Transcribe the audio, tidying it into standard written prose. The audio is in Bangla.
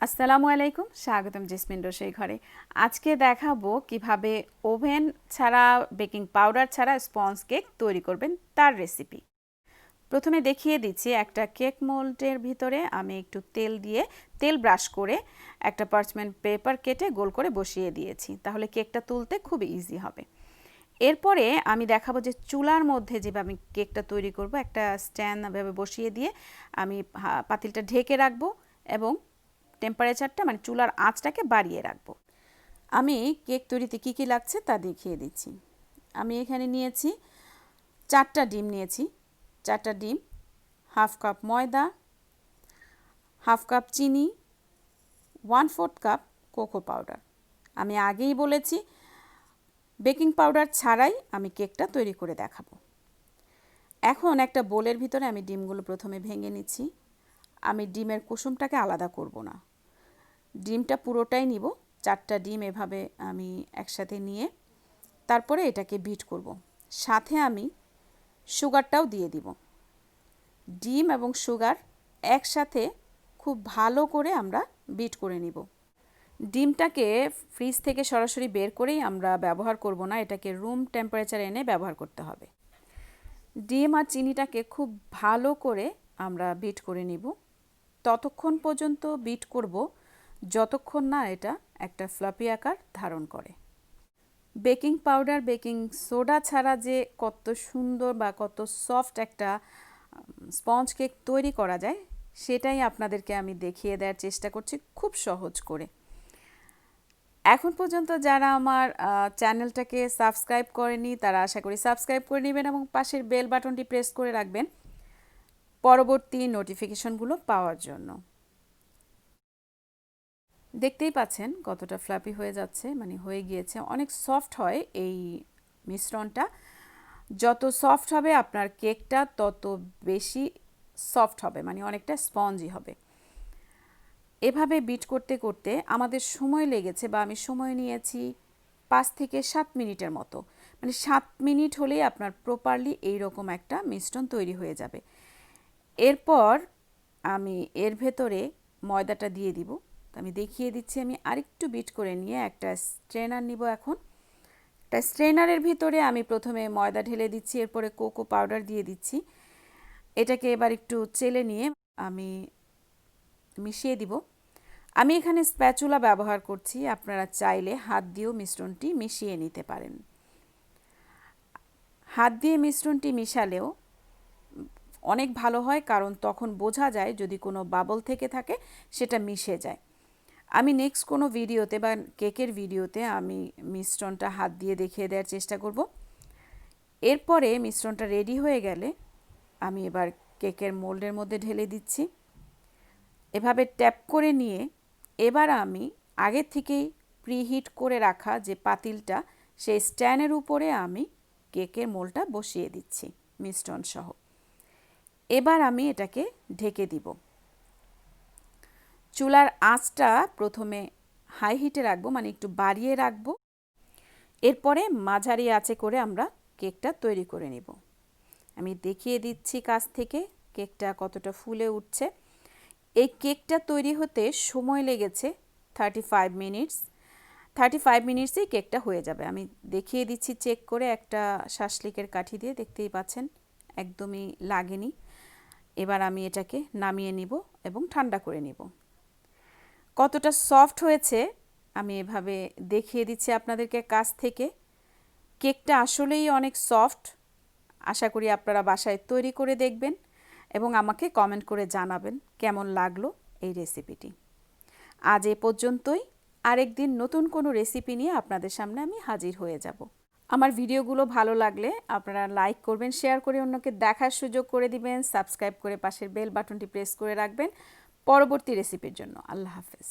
আসসালামু আলাইকুম, স্বাগতম জেসমিন রসুই ঘরে। আজকে দেখাবো কিভাবে ওভেন ছাড়া বেকিং পাউডার ছাড়া স্পঞ্জ কেক তৈরি করবেন তার রেসিপি। প্রথমে দেখিয়ে দিচ্ছি, একটা কেক মোল্ডের ভিতরে আমি একটু তেল ব্রাশ করে একটা পার্চমেন্ট পেপার কেটে গোল করে বসিয়ে দিয়েছি, তাহলে কেকটা তুলতে খুব ইজি হবে। এরপরে আমি দেখাবো যে চুলার মধ্যে যেভাবে আমি কেকটা তৈরি করব, একটা স্ট্যান্ড ভাবে বসিয়ে দিয়ে আমি পাতিলটা ঢেকে রাখবো এবং টেম্পারেচারটা মানে চুলার আঁচটাকে বাড়িয়ে রাখবো। আমি কেক তৈরিতে কী কী লাগছে তা দেখিয়ে দিচ্ছি। আমি এখানে নিয়েছি 4টা ডিম নিয়েছি। 4টা ডিম, হাফ কাপ ময়দা, হাফ কাপ চিনি, 1/4 কাপ কোকো পাউডার। আমি আগেই বলেছি বেকিং পাউডার ছাড়াই আমি কেকটা তৈরি করে দেখাবো। এখন একটা বোলের ভিতরে আমি ডিমগুলো প্রথমে ভেঙে নিচ্ছি। আমি ডিমের কুসুমটাকে আলাদা করব না, ডিমটা পুরোটাই নিব। 4টা ডিম এভাবে আমি একসাথে নিয়ে তারপরে এটাকে বিট করব। সাথে আমি সুগারটাও দিয়ে দিব। ডিম এবং সুগার একসাথে খুব ভালো করে আমরা বিট করে নিব। ডিমটাকে ফ্রিজ থেকে সরাসরি বের করেই আমরা ব্যবহার করব না, এটাকে রুম টেম্পারেচারে এনে ব্যবহার করতে হবে। ডিম আর চিনিটাকে খুব ভালো করে আমরা বিট করে নিব। ততক্ষণ পর্যন্ত বিট করব যতক্ষণ না এটা একটা ফ্লাপি আকার ধারণ করে। বেকিং পাউডার, বেকিং সোডা ছাড়া যে কত সুন্দর বা কত সফট একটা স্পঞ্জ কেক তৈরি করা যায় সেটাই আপনাদেরকে আমি দেখিয়ে দেওয়ার চেষ্টা করছি খুব সহজ করে। এখন পর্যন্ত যারা আমার চ্যানেলটাকে সাবস্ক্রাইব করেনি তারা আশা করি সাবস্ক্রাইব করে নেবেন এবং পাশের বেল বাটনটি প্রেস করে রাখবেন পরবর্তী নোটিফিকেশনগুলো পাওয়ার জন্য। দেখতেই পাচ্ছেন কতটা ফ্লাপি হয়ে যাচ্ছে, মানে হয়ে গিয়েছে। অনেক সফট হয় এই মিশ্রণটা। যত সফট হবে আপনার কেকটা তত বেশি সফট হবে, মানে অনেকটা স্পঞ্জি হবে। এভাবে বিট করতে করতে আমাদের সময় লেগেছে, বা আমি সময় নিয়েছি 5 থেকে 7 মিনিটের মতো। মানে 7 মিনিট হলেই আপনার প্রপারলি এইরকম একটা মিশ্রণ তৈরি হয়ে যাবে। এরপর আমি এর ভেতরে ময়দাটা দিয়ে দিব। আমি দেখিয়ে দিচ্ছি, আমি আরেকটু বিট করে নিয়ে একটা স্ট্রেনার নিব। এখন একটা স্ট্রেনারের ভিতরে আমি প্রথমে ময়দা ঢেলে দিচ্ছি, এরপরে কোকো পাউডার দিয়ে দিচ্ছি। এটাকে এবার একটু চেলে নিয়ে আমি মিশিয়ে দিব। আমি এখানে স্প্যাচুলা ব্যবহার করছি, আপনারা চাইলে হাত দিয়েও মিশ্রণটি মিশিয়ে নিতে পারেন। হাত দিয়ে মিশ্রণটি মিশালেও অনেক ভালো হয়, কারণ তখন বোঝা যায় যদি কোনো বাবল থেকে থাকে সেটা মিশে যায়। আমি নেক্সট কোনো ভিডিওতে বা কেকের ভিডিওতে আমি মিশ্রণটা হাত দিয়ে দেখিয়ে দেওয়ার চেষ্টা করব। এরপরে মিশ্রণটা রেডি হয়ে গেলে আমি এবার কেকের মোল্ডের মধ্যে ঢেলে দিচ্ছি। এভাবে ট্যাপ করে নিয়ে এবার আমি আগে থেকেই প্রিহিট করে রাখা যে পাতিলটা, সেই স্ট্যান্ডের উপরে আমি কেকের মোল্ডটা বসিয়ে দিচ্ছি মিশ্রণ সহ। এবার আমি এটাকে ঢেকে দিব। চুলার আঁচটা প্রথমে হাই হিটে রাখবো, মানে একটু বাড়িয়ে রাখবো। এরপরে মাঝারি আঁচে করে আমরা কেকটা তৈরি করে নিব। আমি দেখিয়ে দিচ্ছি কাছ থেকে কেকটা কতটা ফুলে উঠছে। এই কেকটা তৈরি হতে সময় লেগেছে 35 মিনিটস। 35 মিনিটসেই কেকটা হয়ে যাবে। আমি দেখিয়ে দিচ্ছি চেক করে একটা শাসলিকের কাঠি দিয়ে, দেখতেই পাচ্ছেন একদমই লাগেনি। এবার আমি এটাকে নামিয়ে নিব এবং ঠান্ডা করে নিব। কতটা সফট হয়েছে আমি এভাবে দেখিয়ে দিচ্ছি আপনাদেরকে কাছ থেকে। কেকটা আসলেই অনেক সফট। আশা করি আপনারা বাসায় তৈরি করে দেখবেন এবং আমাকে কমেন্ট করে জানাবেন কেমন লাগলো এই রেসিপিটি। আজ এ পর্যন্তই। আরেকদিন নতুন কোনো রেসিপি নিয়ে আপনাদের সামনে আমি হাজির হয়ে যাব। আমার ভিডিওগুলো ভালো লাগলে আপনারা লাইক করবেন, শেয়ার করে অন্যকে দেখার সুযোগ করে দিবেন, সাবস্ক্রাইব করে পাশের বেল বাটনটি প্রেস করে রাখবেন পরবর্তী রেসিপির জন্য। আল্লাহ হাফেজ।